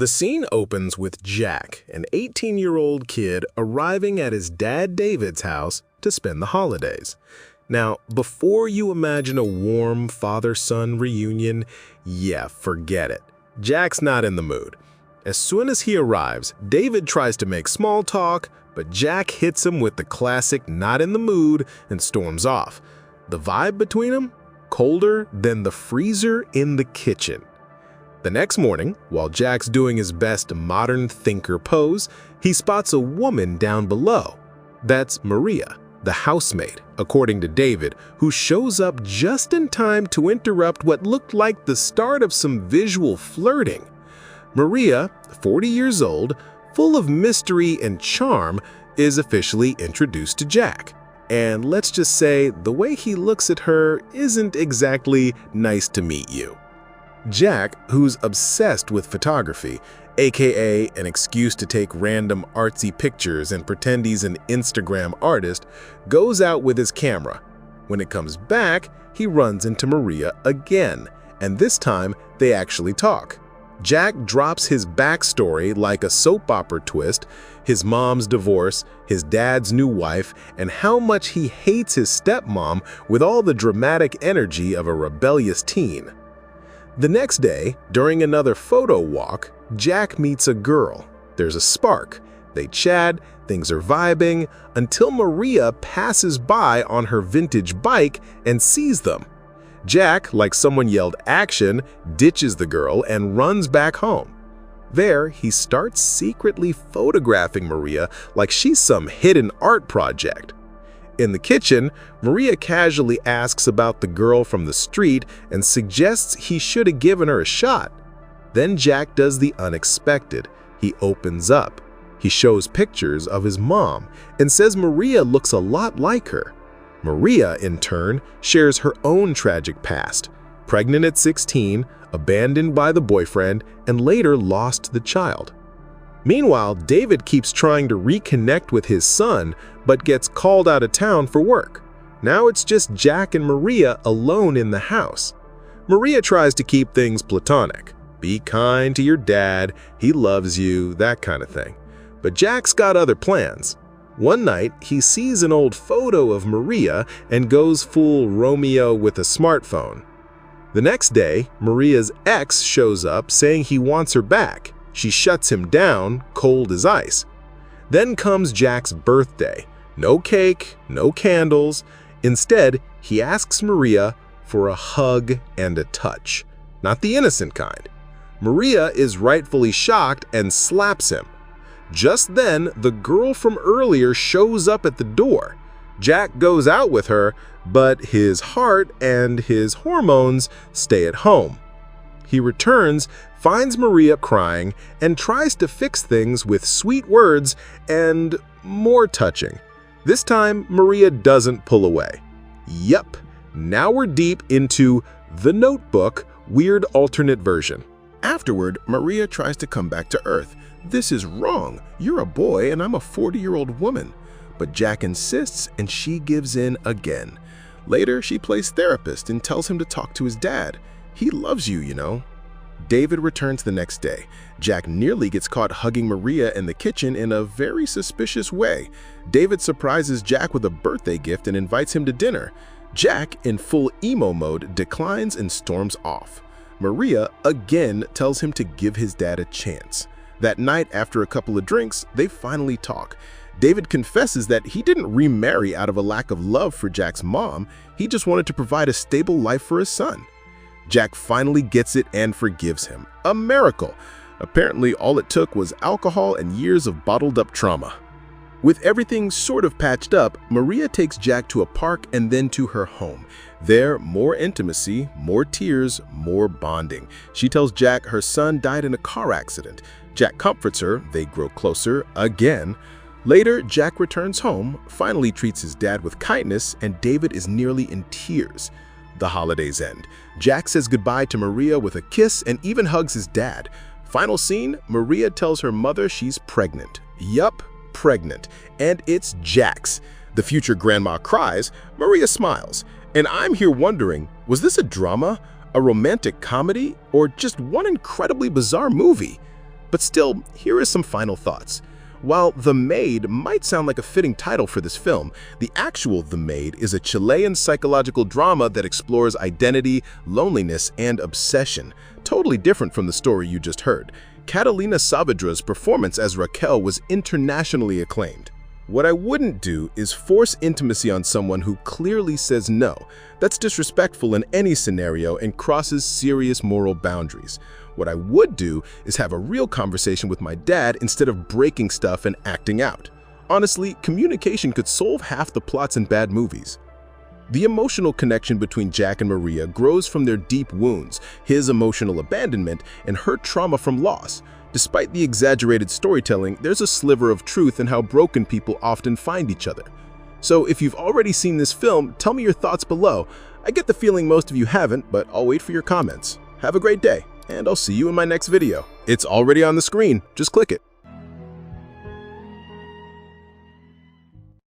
The scene opens with Jack, an 18-year-old kid arriving at his dad David's house to spend the holidays. Now, before you imagine a warm father-son reunion, yeah, forget it. Jack's not in the mood. As soon as he arrives, David tries to make small talk, but Jack hits him with the classic not in the mood and storms off. The vibe between them? Colder than the freezer in the kitchen. The next morning, while Jack's doing his best modern thinker pose, he spots a woman down below. That's Maria, the housemaid, according to David, who shows up just in time to interrupt what looked like the start of some visual flirting. Maria, 40 years old, full of mystery and charm, is officially introduced to Jack. And let's just say the way he looks at her isn't exactly nice to meet you. Jack, who's obsessed with photography, aka an excuse to take random artsy pictures and pretend he's an Instagram artist, goes out with his camera. When it comes back, he runs into Maria again, and this time they actually talk. Jack drops his backstory like a soap opera twist, his mom's divorce, his dad's new wife, and how much he hates his stepmom with all the dramatic energy of a rebellious teen. The next day, during another photo walk, Jack meets a girl. There's a spark. They chat, things are vibing, until Maria passes by on her vintage bike and sees them. Jack, like someone yelled action, ditches the girl and runs back home. There, he starts secretly photographing Maria like she's some hidden art project. In the kitchen, Maria casually asks about the girl from the street and suggests he should have given her a shot. Then Jack does the unexpected. He opens up. He shows pictures of his mom and says Maria looks a lot like her. Maria, in turn, shares her own tragic past. Pregnant at 16, abandoned by the boyfriend, and later lost the child. Meanwhile, David keeps trying to reconnect with his son, but gets called out of town for work. Now it's just Jack and Maria alone in the house. Maria tries to keep things platonic. Be kind to your dad, he loves you, that kind of thing. But Jack's got other plans. One night, he sees an old photo of Maria and goes full Romeo with a smartphone. The next day, Maria's ex shows up saying he wants her back. She shuts him down, cold as ice. Then comes Jack's birthday. No cake, no candles. Instead, he asks Maria for a hug and a touch. Not the innocent kind. Maria is rightfully shocked and slaps him. Just then, the girl from earlier shows up at the door. Jack goes out with her, but his heart and his hormones stay at home. He returns, finds Maria crying, and tries to fix things with sweet words and more touching. This time, Maria doesn't pull away. Yep, now we're deep into The Notebook, weird alternate version. Afterward, Maria tries to come back to Earth. This is wrong. You're a boy and I'm a 40-year-old woman. But Jack insists and she gives in again. Later, she plays therapist and tells him to talk to his dad. He loves you, you know. David returns the next day. Jack nearly gets caught hugging Maria in the kitchen in a very suspicious way. David surprises Jack with a birthday gift and invites him to dinner. Jack, in full emo mode, declines and storms off. Maria again tells him to give his dad a chance. That night, after a couple of drinks, they finally talk. David confesses that he didn't remarry out of a lack of love for Jack's mom. He just wanted to provide a stable life for his son. Jack finally gets it and forgives him. A miracle. Apparently, all it took was alcohol and years of bottled-up trauma. With everything sort of patched up, Maria takes Jack to a park and then to her home. There, more intimacy, more tears, more bonding. She tells Jack her son died in a car accident. Jack comforts her, they grow closer again. Later, Jack returns home, finally treats his dad with kindness, and David is nearly in tears. The holidays end. Jack says goodbye to Maria with a kiss and even hugs his dad. Final scene, Maria tells her mother she's pregnant. Yup, pregnant. And it's Jack's. The future grandma cries, Maria smiles. And I'm here wondering, was this a drama, a romantic comedy, or just one incredibly bizarre movie? But still, here are some final thoughts. While The Maid might sound like a fitting title for this film, the actual The Maid is a Chilean psychological drama that explores identity, loneliness, and obsession, totally different from the story you just heard. Catalina Saavedra's performance as Raquel was internationally acclaimed. What I wouldn't do is force intimacy on someone who clearly says no. That's disrespectful in any scenario and crosses serious moral boundaries. What I would do is have a real conversation with my dad instead of breaking stuff and acting out. Honestly, communication could solve half the plots in bad movies. The emotional connection between Jack and Maria grows from their deep wounds, his emotional abandonment, and her trauma from loss. Despite the exaggerated storytelling, there's a sliver of truth in how broken people often find each other. So if you've already seen this film, tell me your thoughts below. I get the feeling most of you haven't, but I'll wait for your comments. Have a great day, and I'll see you in my next video. It's already on the screen, just click it.